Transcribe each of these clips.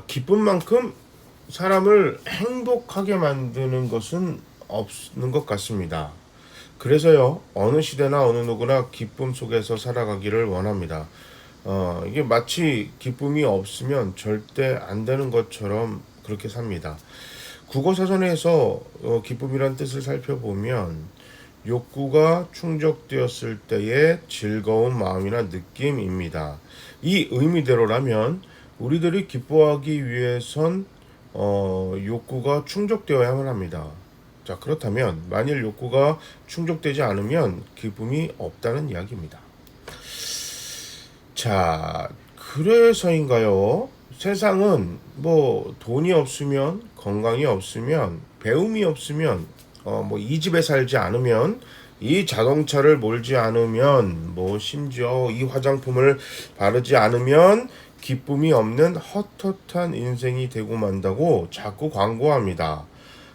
기쁨만큼 사람을 행복하게 만드는 것은 없는 것 같습니다. 그래서요, 어느 시대나 어느 누구나 기쁨 속에서 살아가기를 원합니다. 이게 마치 기쁨이 없으면 절대 안 되는 것처럼 그렇게 삽니다. 국어사전에서 기쁨이란 뜻을 살펴보면 욕구가 충족되었을 때의 즐거운 마음이나 느낌입니다. 이 의미대로라면 우리들이 기뻐하기 위해선 욕구가 충족되어야만 합니다. 자, 그렇다면 만일 욕구가 충족되지 않으면 기쁨이 없다는 이야기입니다. 자, 그래서인가요? 세상은 뭐 돈이 없으면, 건강이 없으면, 배움이 없으면, 뭐 이 집에 살지 않으면, 이 자동차를 몰지 않으면, 뭐 심지어 이 화장품을 바르지 않으면 기쁨이 없는 헛헛한 인생이 되고 만다고 자꾸 광고합니다.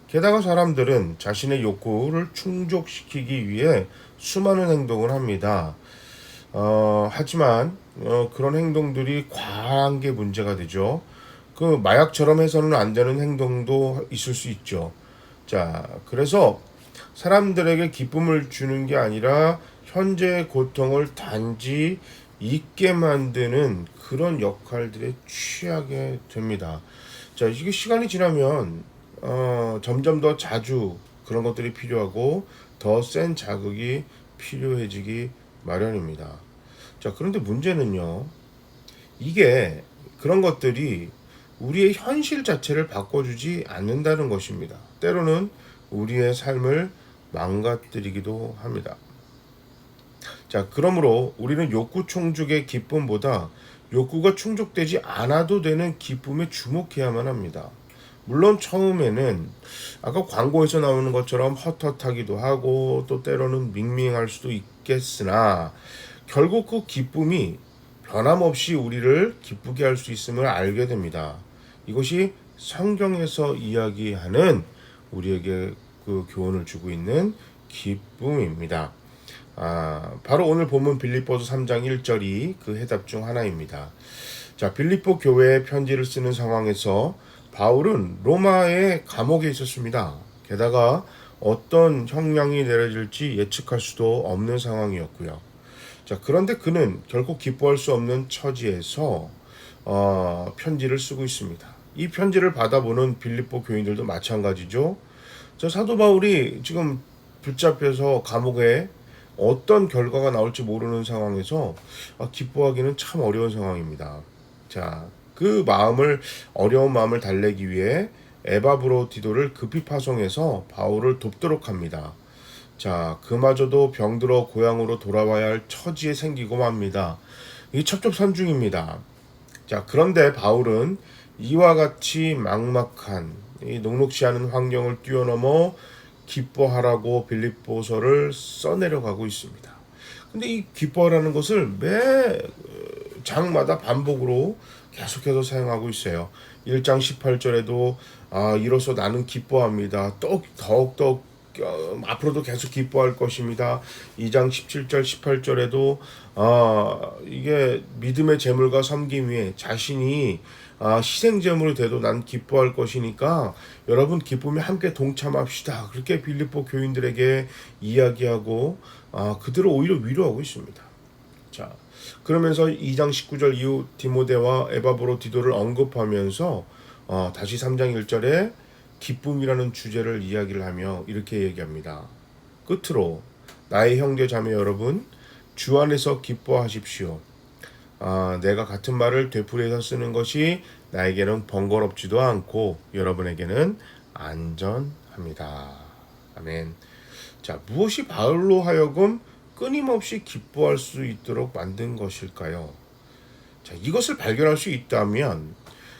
게다가 사람들은 자신의 욕구를 충족시키기 위해 수많은 행동을 합니다. 하지만 그런 행동들이 과한 게 문제가 되죠. 그 마약처럼 해서는 안 되는 행동도 있을 수 있죠. 자, 그래서 사람들에게 기쁨을 주는 게 아니라 현재의 고통을 단지 잊게 만드는 그런 역할들에 취하게 됩니다. 자, 이게 시간이 지나면 점점 더 자주 그런 것들이 필요하고 더 센 자극이 필요해지기 마련입니다. 자, 그런데 문제는요, 이게 그런 것들이 우리의 현실 자체를 바꿔주지 않는다는 것입니다. 때로는 우리의 삶을 망가뜨리기도 합니다. 자, 그러므로 우리는 욕구 충족의 기쁨보다 욕구가 충족되지 않아도 되는 기쁨에 주목해야만 합니다. 물론 처음에는 아까 광고에서 나오는 것처럼 헛헛하기도 하고 또 때로는 밍밍할 수도 있겠으나 결국 그 기쁨이 변함없이 우리를 기쁘게 할 수 있음을 알게 됩니다. 이것이 성경에서 이야기하는 우리에게 그 교훈을 주고 있는 기쁨입니다. 바로 오늘 본문 빌립보서 3장 1절이 그 해답 중 하나입니다. 자, 빌립보 교회에 편지를 쓰는 상황에서 바울은 로마의 감옥에 있었습니다. 게다가 어떤 형량이 내려질지 예측할 수도 없는 상황이었고요. 자, 그런데 그는 결코 기뻐할 수 없는 처지에서 편지를 쓰고 있습니다. 이 편지를 받아보는 빌립보 교인들도 마찬가지죠. 저 사도 바울이 지금 붙잡혀서 감옥에 어떤 결과가 나올지 모르는 상황에서 기뻐하기는 참 어려운 상황입니다. 자, 그 어려운 마음을 달래기 위해 에바브로디도를 급히 파송해서 바울을 돕도록 합니다. 자, 그마저도 병들어 고향으로 돌아와야 할 처지에 생기고 맙니다. 이 첩첩산중입니다. 자, 그런데 바울은 이와 같이 막막한 이 녹록지 않은 환경을 뛰어넘어 기뻐하라고 빌립보서를 써내려가고 있습니다. 근데 이 기뻐하라는 것을 매 장마다 반복으로 계속해서 사용하고 있어요. 1장 18절에도 이로써 나는 기뻐합니다. 더욱더 앞으로도 계속 기뻐할 것입니다. 2장 17절 18절에도 이게 믿음의 제물과 섬김 위에 자신이 희생 제물이 돼도 난 기뻐할 것이니까 여러분 기쁨에 함께 동참합시다. 그렇게 빌립보 교인들에게 이야기하고 그들을 오히려 위로하고 있습니다. 자, 그러면서 2장 19절 이후 디모데와 에바브로디도를 언급하면서 다시 3장 1절에 기쁨이라는 주제를 이야기를 하며 이렇게 얘기합니다. 끝으로 나의 형제 자매 여러분, 주 안에서 기뻐하십시오. 내가 같은 말을 되풀이해서 쓰는 것이 나에게는 번거롭지도 않고 여러분에게는 안전합니다. 아멘. 자, 무엇이 바울로 하여금 끊임없이 기뻐할 수 있도록 만든 것일까요? 자, 이것을 발견할 수 있다면,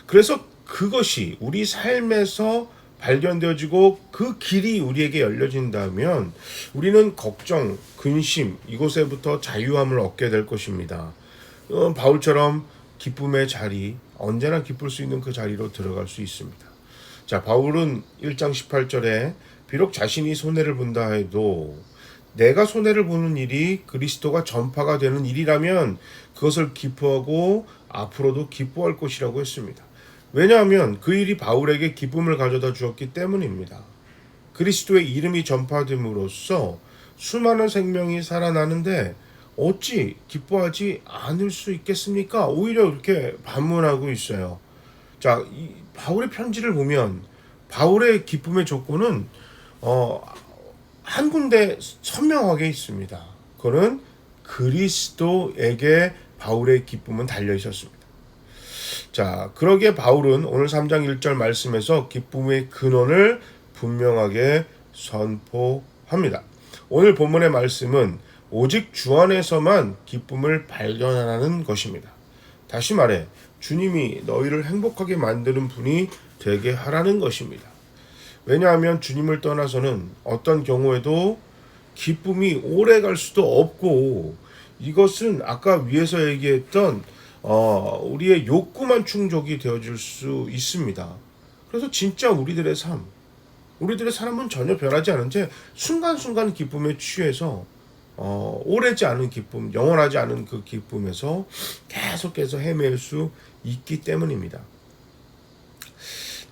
그래서 그것이 우리 삶에서 발견되어지고 그 길이 우리에게 열려진다면 우리는 걱정, 근심 이곳에부터 자유함을 얻게 될 것입니다. 바울처럼 기쁨의 자리, 언제나 기쁠 수 있는 그 자리로 들어갈 수 있습니다. 자, 바울은 1장 18절에 비록 자신이 손해를 본다 해도 내가 손해를 보는 일이 그리스도가 전파가 되는 일이라면 그것을 기뻐하고 앞으로도 기뻐할 것이라고 했습니다. 왜냐하면 그 일이 바울에게 기쁨을 가져다 주었기 때문입니다. 그리스도의 이름이 전파됨으로써 수많은 생명이 살아나는데 어찌 기뻐하지 않을 수 있겠습니까? 오히려 이렇게 반문하고 있어요. 자, 이 바울의 편지를 보면 바울의 기쁨의 조건은 한 군데 선명하게 있습니다. 그거는 그리스도에게 바울의 기쁨은 달려 있었습니다. 자, 그러기에 바울은 오늘 3장 1절 말씀에서 기쁨의 근원을 분명하게 선포합니다. 오늘 본문의 말씀은 오직 주 안에서만 기쁨을 발견하라는 것입니다. 다시 말해 주님이 너희를 행복하게 만드는 분이 되게 하라는 것입니다. 왜냐하면 주님을 떠나서는 어떤 경우에도 기쁨이 오래 갈 수도 없고, 이것은 아까 위에서 얘기했던 우리의 욕구만 충족이 되어질 수 있습니다. 그래서 진짜 우리들의 삶은 전혀 변하지 않은 채 순간순간 기쁨에 취해서 오래지 않은 기쁨, 영원하지 않은 그 기쁨에서 계속해서 헤맬 수 있기 때문입니다.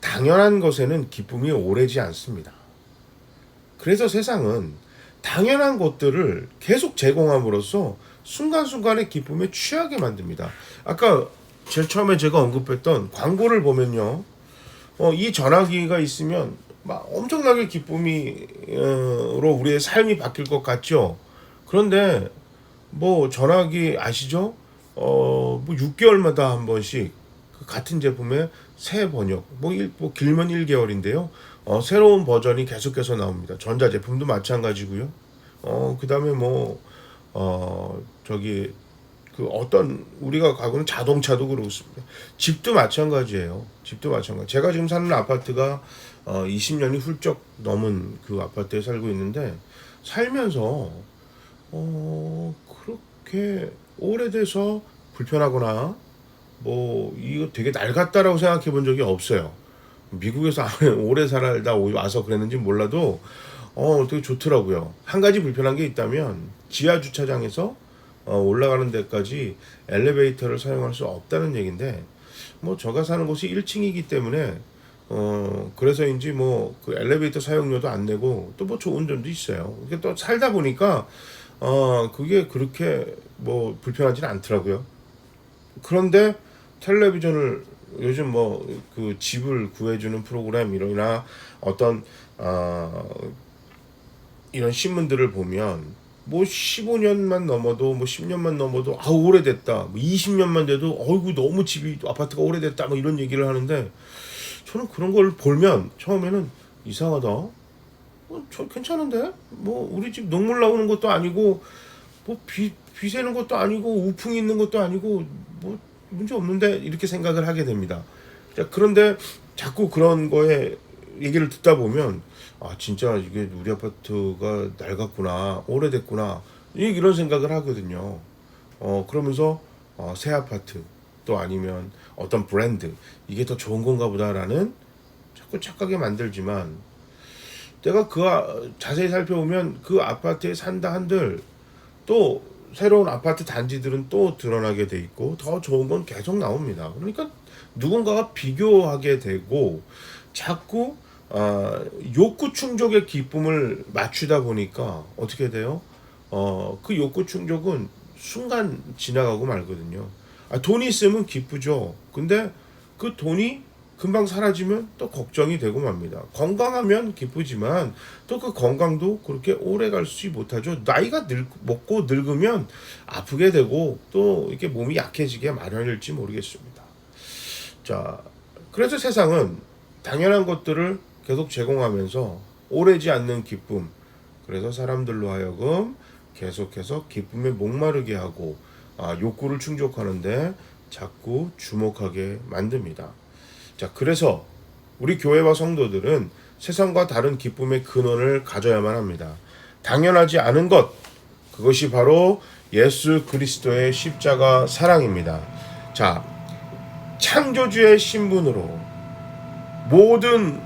당연한 것에는 기쁨이 오래지 않습니다. 그래서 세상은 당연한 것들을 계속 제공함으로써 순간순간의 기쁨에 취하게 만듭니다. 아까 제일 처음에 제가 언급했던 광고를 보면요, 이 전화기가 있으면 막 엄청나게 기쁨이로 우리의 삶이 바뀔 것 같죠. 그런데 뭐 전화기 아시죠? 뭐 6개월마다 한 번씩 그 같은 제품의 새 번역, 뭐 길면 1개월인데요. 새로운 버전이 계속해서 나옵니다. 전자제품도 마찬가지고요. 그다음에 저기 그 어떤 우리가 가고는 자동차도 그렇습니다. 집도 마찬가지예요. 집도 마찬가지. 제가 지금 사는 아파트가 20년이 훌쩍 넘은 그 아파트에 살고 있는데, 살면서 그렇게 오래돼서 불편하거나 뭐 이거 되게 낡았다라고 생각해 본 적이 없어요. 미국에서 오래 살다 와서 그랬는지 몰라도 되게 좋더라고요. 한 가지 불편한 게 있다면 지하 주차장에서 올라가는 데까지 엘리베이터를 사용할 수 없다는 얘긴데, 뭐 제가 사는 곳이 1층이기 때문에 그래서인지 뭐 그 엘리베이터 사용료도 안 내고 또 뭐 좋은 점도 있어요. 이게 또 살다 보니까 그게 그렇게 뭐 불편하지는 않더라고요. 그런데 텔레비전을 요즘 뭐 그 집을 구해주는 프로그램이나 어떤 이런 신문들을 보면 뭐 15년만 넘어도 뭐 10년만 넘어도 오래됐다, 뭐 20년만 돼도 어이구 너무 집이 아파트가 오래됐다 뭐 이런 얘기를 하는데, 저는 그런 걸 보면 처음에는 이상하다. 저 괜찮은데? 뭐 우리 집 녹물 나오는 것도 아니고 뭐 비 새는 것도 아니고 우풍이 있는 것도 아니고 뭐 문제 없는데, 이렇게 생각을 하게 됩니다. 자, 그런데 자꾸 그런 거에 얘기를 듣다 보면 진짜 이게 우리 아파트가 낡았구나, 오래됐구나, 이런 생각을 하거든요. 그러면서 새 아파트 또 아니면 어떤 브랜드, 이게 더 좋은 건가 보다라는 자꾸 착각에 만들지만, 내가 자세히 살펴보면 그 아파트에 산다 한들 또 새로운 아파트 단지들은 또 드러나게 돼 있고 더 좋은 건 계속 나옵니다. 그러니까 누군가가 비교하게 되고 자꾸 욕구 충족의 기쁨을 맞추다 보니까 어떻게 돼요? 그 욕구 충족은 순간 지나가고 말거든요. 돈이 있으면 기쁘죠. 근데 그 돈이 금방 사라지면 또 걱정이 되고 맙니다. 건강하면 기쁘지만 또 그 건강도 그렇게 오래 갈수 못하죠. 나이가 먹고 늙으면 아프게 되고 또 이렇게 몸이 약해지게 마련일지 모르겠습니다. 자, 그래서 세상은 당연한 것들을 계속 제공하면서 오래지 않는 기쁨, 그래서 사람들로 하여금 계속해서 기쁨에 목마르게 하고 욕구를 충족하는데 자꾸 주목하게 만듭니다. 자, 그래서 우리 교회와 성도들은 세상과 다른 기쁨의 근원을 가져야만 합니다. 당연하지 않은 것, 그것이 바로 예수 그리스도의 십자가 사랑입니다. 자, 창조주의 신분으로 모든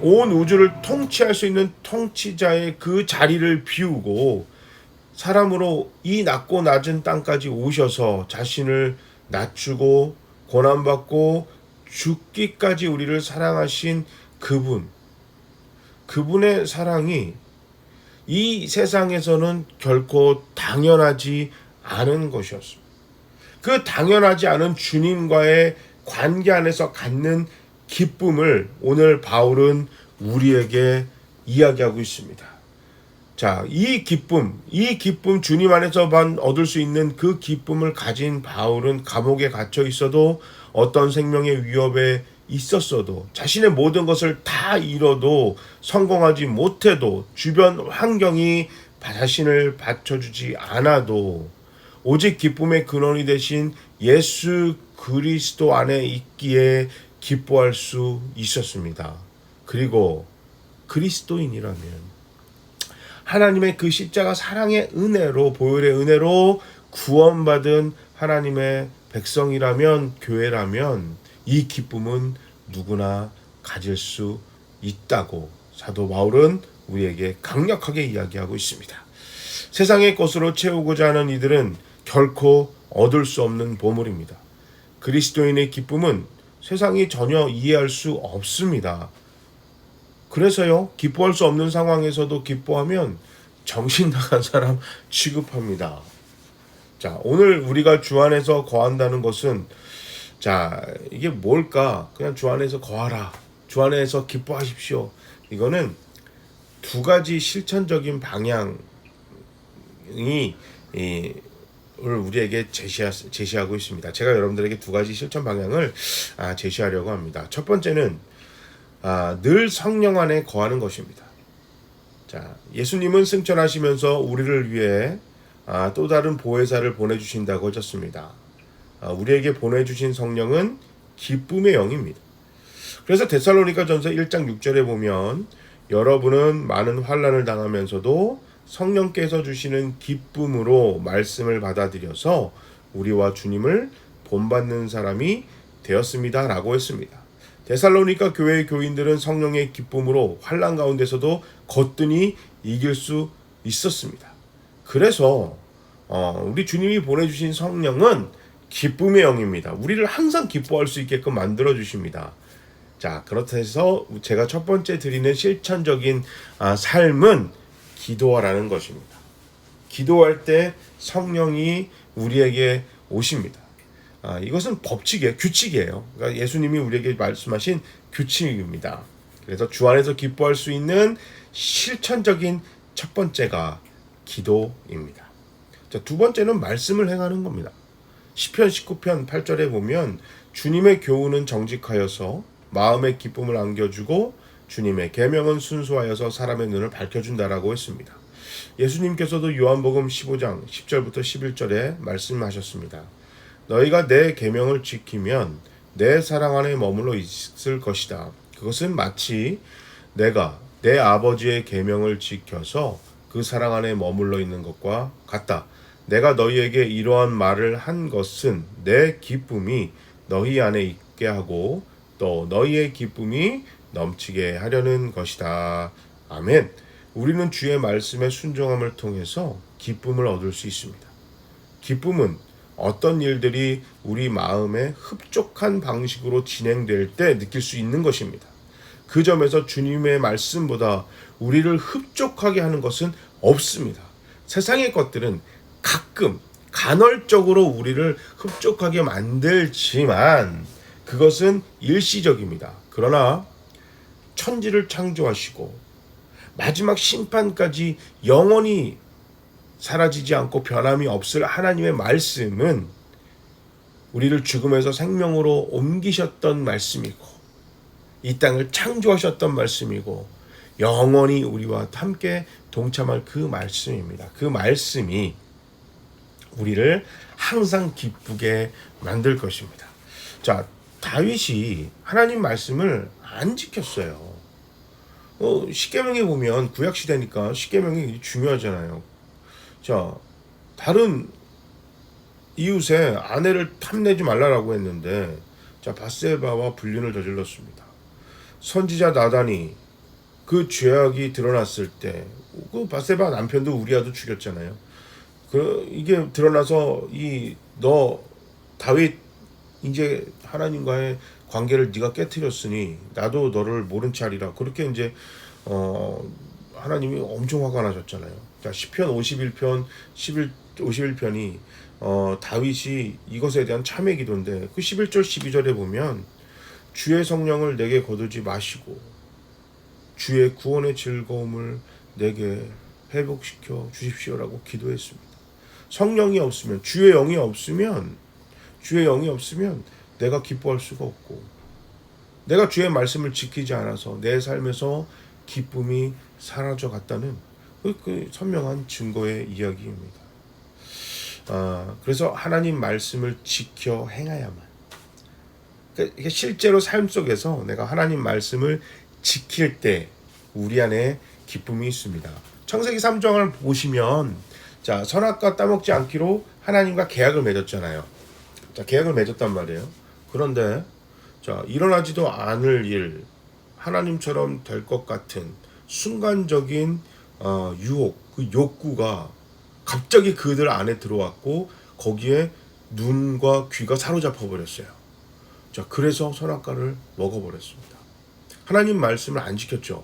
온 우주를 통치할 수 있는 통치자의 그 자리를 비우고 사람으로 이 낮고 낮은 땅까지 오셔서 자신을 낮추고 고난받고 죽기까지 우리를 사랑하신 그분의 사랑이 이 세상에서는 결코 당연하지 않은 것이었습니다. 그 당연하지 않은 주님과의 관계 안에서 갖는 기쁨을 오늘 바울은 우리에게 이야기하고 있습니다. 자, 이 기쁨 주님 안에서만 얻을 수 있는 그 기쁨을 가진 바울은 감옥에 갇혀 있어도 어떤 생명의 위협에 있었어도 자신의 모든 것을 다 잃어도 성공하지 못해도 주변 환경이 자신을 받쳐주지 않아도 오직 기쁨의 근원이 되신 예수 그리스도 안에 있기에 기뻐할 수 있었습니다. 그리고 그리스도인이라면 하나님의 그 십자가 사랑의 은혜로 보혈의 은혜로 구원받은 하나님의 백성이라면 교회라면 이 기쁨은 누구나 가질 수 있다고 사도 바울은 우리에게 강력하게 이야기하고 있습니다. 세상의 것으로 채우고자 하는 이들은 결코 얻을 수 없는 보물입니다. 그리스도인의 기쁨은 세상이 전혀 이해할 수 없습니다. 그래서요, 기뻐할 수 없는 상황에서도 기뻐하면 정신 나간 사람 취급합니다. 자, 오늘 우리가 주 안에서 거한다는 것은 자, 이게 뭘까? 그냥 주 안에서 거하라. 주 안에서 기뻐하십시오. 이거는 두 가지 실천적인 방향이 우리에게 제시하고 있습니다. 제가 여러분들에게 두 가지 실천 방향을 제시하려고 합니다. 첫 번째는 늘 성령 안에 거하는 것입니다. 자, 예수님은 승천하시면서 우리를 위해 또 다른 보혜사를 보내주신다고 하셨습니다. 우리에게 보내주신 성령은 기쁨의 영입니다. 그래서 데살로니가전서 1장 6절에 보면 여러분은 많은 환난을 당하면서도 성령께서 주시는 기쁨으로 말씀을 받아들여서 우리와 주님을 본받는 사람이 되었습니다 라고 했습니다. 데살로니가 교회의 교인들은 성령의 기쁨으로 환난 가운데서도 거뜬히 이길 수 있었습니다. 그래서 우리 주님이 보내주신 성령은 기쁨의 영입니다. 우리를 항상 기뻐할 수 있게끔 만들어주십니다. 자, 그렇다 해서 제가 첫 번째 드리는 실천적인 삶은 기도하라는 것입니다. 기도할 때 성령이 우리에게 오십니다. 이것은 법칙이에요. 규칙이에요. 그러니까 예수님이 우리에게 말씀하신 규칙입니다. 그래서 주 안에서 기뻐할 수 있는 실천적인 첫 번째가 기도입니다. 자, 두 번째는 말씀을 행하는 겁니다. 시편 19편 8절에 보면 주님의 교훈은 정직하여서 마음의 기쁨을 안겨주고 주님의 계명은 순수하여서 사람의 눈을 밝혀준다라고 했습니다. 예수님께서도 요한복음 15장 10절부터 11절에 말씀하셨습니다. 너희가 내 계명을 지키면 내 사랑 안에 머물러 있을 것이다. 그것은 마치 내가 내 아버지의 계명을 지켜서 그 사랑 안에 머물러 있는 것과 같다. 내가 너희에게 이러한 말을 한 것은 내 기쁨이 너희 안에 있게 하고 또 너희의 기쁨이 넘치게 하려는 것이다. 아멘. 우리는 주의 말씀에 순종함을 통해서 기쁨을 얻을 수 있습니다. 기쁨은 어떤 일들이 우리 마음에 흡족한 방식으로 진행될 때 느낄 수 있는 것입니다. 그 점에서 주님의 말씀보다 우리를 흡족하게 하는 것은 없습니다. 세상의 것들은 가끔 간헐적으로 우리를 흡족하게 만들지만 그것은 일시적입니다. 그러나 천지를 창조하시고 마지막 심판까지 영원히 사라지지 않고 변함이 없을 하나님의 말씀은 우리를 죽음에서 생명으로 옮기셨던 말씀이고 이 땅을 창조하셨던 말씀이고 영원히 우리와 함께 동참할 그 말씀입니다. 그 말씀이 우리를 항상 기쁘게 만들 것입니다. 자, 다윗이 하나님 말씀을 안 지켰어요. 십계명에 보면 구약 시대니까 십계명이 중요하잖아요. 자, 다른 이웃의 아내를 탐내지 말라라고 했는데 자, 밧세바와 불륜을 저질렀습니다. 선지자 나단이 그 죄악이 드러났을 때 그 밧세바 남편도 우리아도 죽였잖아요. 이게 드러나서 너 다윗 이제 하나님과의 관계를 네가 깨뜨렸으니 나도 너를 모른 채 하리라. 그렇게 이제 하나님이 엄청 화가 나셨잖아요. 자, 시편 51편 51편이 다윗이 이것에 대한 참회 기도인데 그 11절 12절에 보면 주의 성령을 내게 거두지 마시고 주의 구원의 즐거움을 내게 회복시켜 주십시오라고 기도했습니다. 성령이 없으면 주의 영이 없으면 내가 기뻐할 수가 없고 내가 주의 말씀을 지키지 않아서 내 삶에서 기쁨이 사라져 갔다는 그 선명한 증거의 이야기입니다. 그래서 하나님 말씀을 지켜 행해야만. 그러니까 실제로 삶 속에서 내가 하나님 말씀을 지킬 때 우리 안에 기쁨이 있습니다. 창세기 3장을 보시면 자, 선악과 따먹지 않기로 하나님과 계약을 맺었잖아요. 자, 계약을 맺었단 말이에요. 그런데 자, 일어나지도 않을 일, 하나님처럼 될 것 같은 순간적인 유혹, 그 욕구가 갑자기 그들 안에 들어왔고 거기에 눈과 귀가 사로잡혀 버렸어요. 자, 그래서 선악과를 먹어버렸습니다. 하나님 말씀을 안 지켰죠.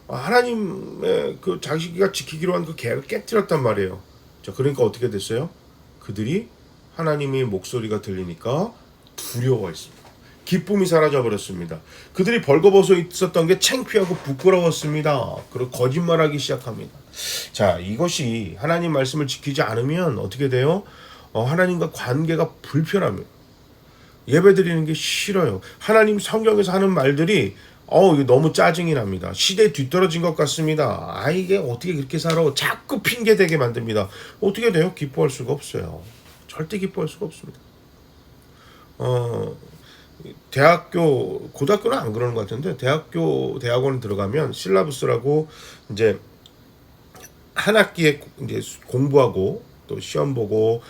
하나님의 그 자기가 지키기로 한 그 계획을 깨뜨렸단 말이에요. 자, 그러니까 어떻게 됐어요? 그들이 하나님의 목소리가 들리니까 두려워했습니다. 기쁨이 사라져 버렸습니다. 그들이 벌거벗어 있었던 게 창피하고 부끄러웠습니다. 그리고 거짓말하기 시작합니다. 자, 이것이 하나님 말씀을 지키지 않으면 어떻게 돼요? 하나님과 관계가 불편합니다. 예배드리는 게 싫어요. 하나님 성경에서 하는 말들이 이거 너무 짜증이 납니다. 시대에 뒤떨어진 것 같습니다. 이게 어떻게 그렇게 살아? 자꾸 핑계대게 만듭니다. 어떻게 돼요? 기뻐할 수가 없어요. 절대 기뻐할 수가 없습니다. 고등학교는 안 그러는 것 같은데 대학원 들어가면 실라부스라고 이제 한 학기에 이제 공부하고 또 시험 보고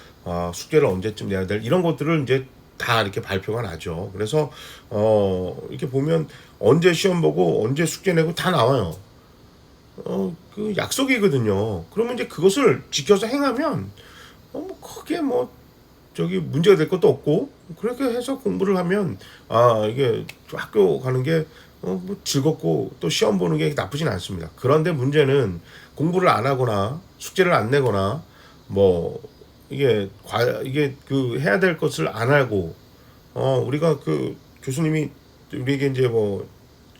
숙제를 언제쯤 내야 될 이런 것들을 이제 다 이렇게 발표가 나죠. 그래서 이렇게 보면 언제 시험 보고 언제 숙제 내고 다 나와요. 그 약속이거든요. 그러면 이제 그것을 지켜서 행하면 뭐 크게 뭐 저기 문제가 될 것도 없고 그렇게 해서 공부를 하면 이게 학교 가는 게 뭐 즐겁고 또 시험 보는 게 나쁘진 않습니다. 그런데 문제는 공부를 안 하거나 숙제를 안 내거나 뭐 이게 그 해야 될 것을 안 하고 우리가 그 교수님이 우리에게 이제 뭐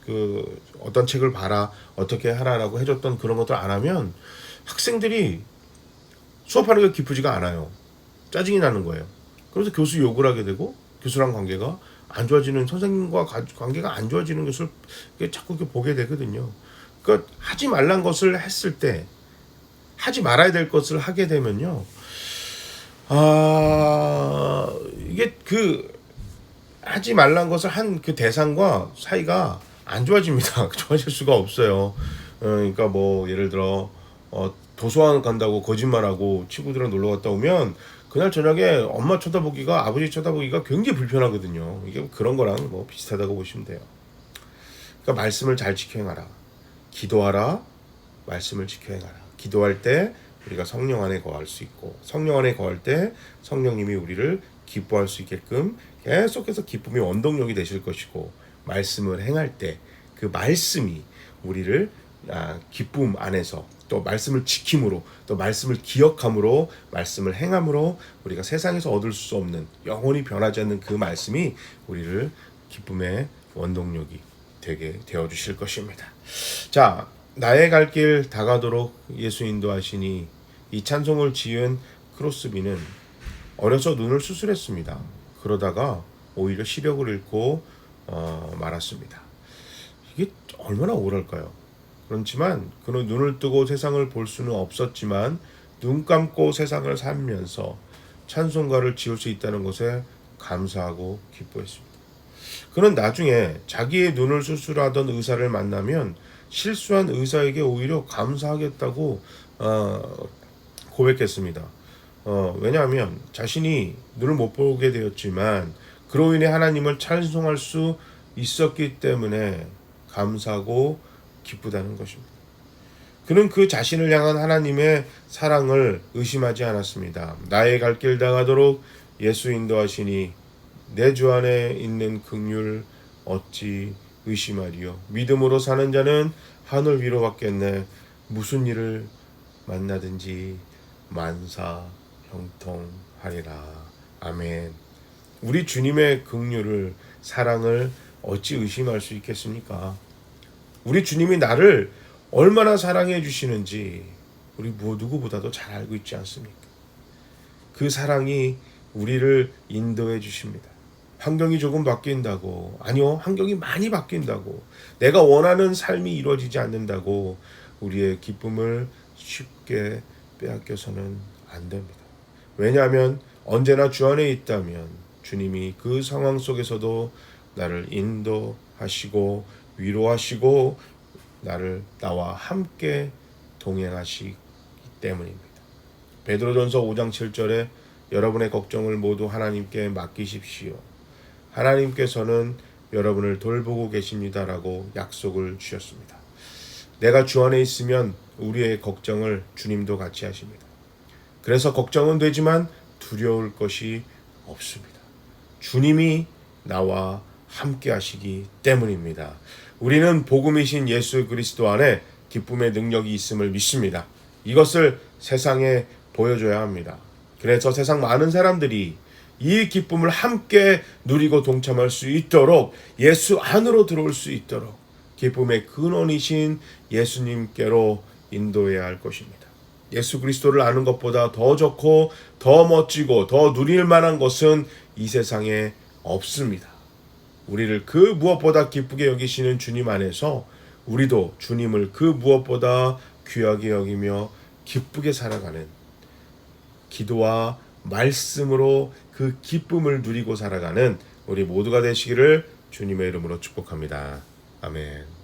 그 어떤 책을 봐라 어떻게 하라라고 해줬던 그런 것들 안 하면 학생들이 수업하는 게 기쁘지가 않아요. 짜증이 나는 거예요. 그래서 교수 욕을 하게 되고 교수랑 관계가 안 좋아지는 선생님과 관계가 안 좋아지는 것을 자꾸 보게 되거든요. 그러니까 하지 말란 것을 했을 때 하지 말아야 될 것을 하게 되면요. 이게 그 하지 말란 것을 한 그 대상과 사이가 안 좋아집니다. 좋아질 수가 없어요. 그러니까 뭐 예를 들어 도서관 간다고 거짓말하고 친구들이랑 놀러 갔다 오면 그날 저녁에 엄마 쳐다보기가 아버지 쳐다보기가 굉장히 불편하거든요. 이게 그런 거랑 뭐 비슷하다고 보시면 돼요. 그러니까 말씀을 잘 지켜 행하라. 기도하라. 말씀을 지켜 행하라. 기도할 때 우리가 성령 안에 거할 수 있고 성령 안에 거할 때 성령님이 우리를 기뻐할 수 있게끔 계속해서 기쁨의 원동력이 되실 것이고 말씀을 행할 때 그 말씀이 우리를 기쁨 안에서 또 말씀을 지킴으로 또 말씀을 기억함으로 말씀을 행함으로 우리가 세상에서 얻을 수 없는 영원히 변하지 않는 그 말씀이 우리를 기쁨의 원동력이 되게 되어주실 것입니다. 자, 나의 갈 길 다가도록 예수 인도하시니 이 찬송을 지은 크로스비는 어려서 눈을 수술했습니다. 그러다가 오히려 시력을 잃고 말았습니다. 이게 얼마나 억울할까요? 그렇지만 그는 눈을 뜨고 세상을 볼 수는 없었지만 눈 감고 세상을 살면서 찬송가를 지을 수 있다는 것에 감사하고 기뻐했습니다. 그는 나중에 자기의 눈을 수술하던 의사를 만나면 실수한 의사에게 오히려 감사하겠다고 고백했습니다. 왜냐하면 자신이 눈을 못 보게 되었지만 그로 인해 하나님을 찬송할 수 있었기 때문에 감사하고 기쁘다는 것입니다. 그는 그 자신을 향한 하나님의 사랑을 의심하지 않았습니다. 나의 갈 길 다가도록 예수 인도하시니 내 주 안에 있는 긍휼 어찌 의심하리요. 믿음으로 사는 자는 하늘 위로 받겠네. 무슨 일을 만나든지 만사 형통하리라. 아멘. 우리 주님의 긍휼을, 사랑을 어찌 의심할 수 있겠습니까? 우리 주님이 나를 얼마나 사랑해 주시는지 우리 누구보다도 잘 알고 있지 않습니까? 그 사랑이 우리를 인도해 주십니다. 환경이 조금 바뀐다고, 아니요, 환경이 많이 바뀐다고, 내가 원하는 삶이 이루어지지 않는다고 우리의 기쁨을 쉽게 빼앗겨서는 안 됩니다. 왜냐하면 언제나 주 안에 있다면 주님이 그 상황 속에서도 나를 인도하시고 위로하시고 나와 함께 동행하시기 때문입니다. 베드로전서 5장 7절에 여러분의 걱정을 모두 하나님께 맡기십시오. 하나님께서는 여러분을 돌보고 계십니다라고 약속을 주셨습니다. 내가 주 안에 있으면 우리의 걱정을 주님도 같이 하십니다. 그래서 걱정은 되지만 두려울 것이 없습니다. 주님이 나와 함께 하시기 때문입니다. 우리는 복음이신 예수 그리스도 안에 기쁨의 능력이 있음을 믿습니다. 이것을 세상에 보여줘야 합니다. 그래서 세상 많은 사람들이 이 기쁨을 함께 누리고 동참할 수 있도록, 예수 안으로 들어올 수 있도록 기쁨의 근원이신 예수님께로 인도해야 할 것입니다. 예수 그리스도를 아는 것보다 더 좋고 더 멋지고 더 누릴 만한 것은 이 세상에 없습니다. 우리를 그 무엇보다 기쁘게 여기시는 주님 안에서 우리도 주님을 그 무엇보다 귀하게 여기며 기쁘게 살아가는, 기도와 말씀으로 그 기쁨을 누리고 살아가는 우리 모두가 되시기를 주님의 이름으로 축복합니다. 아멘.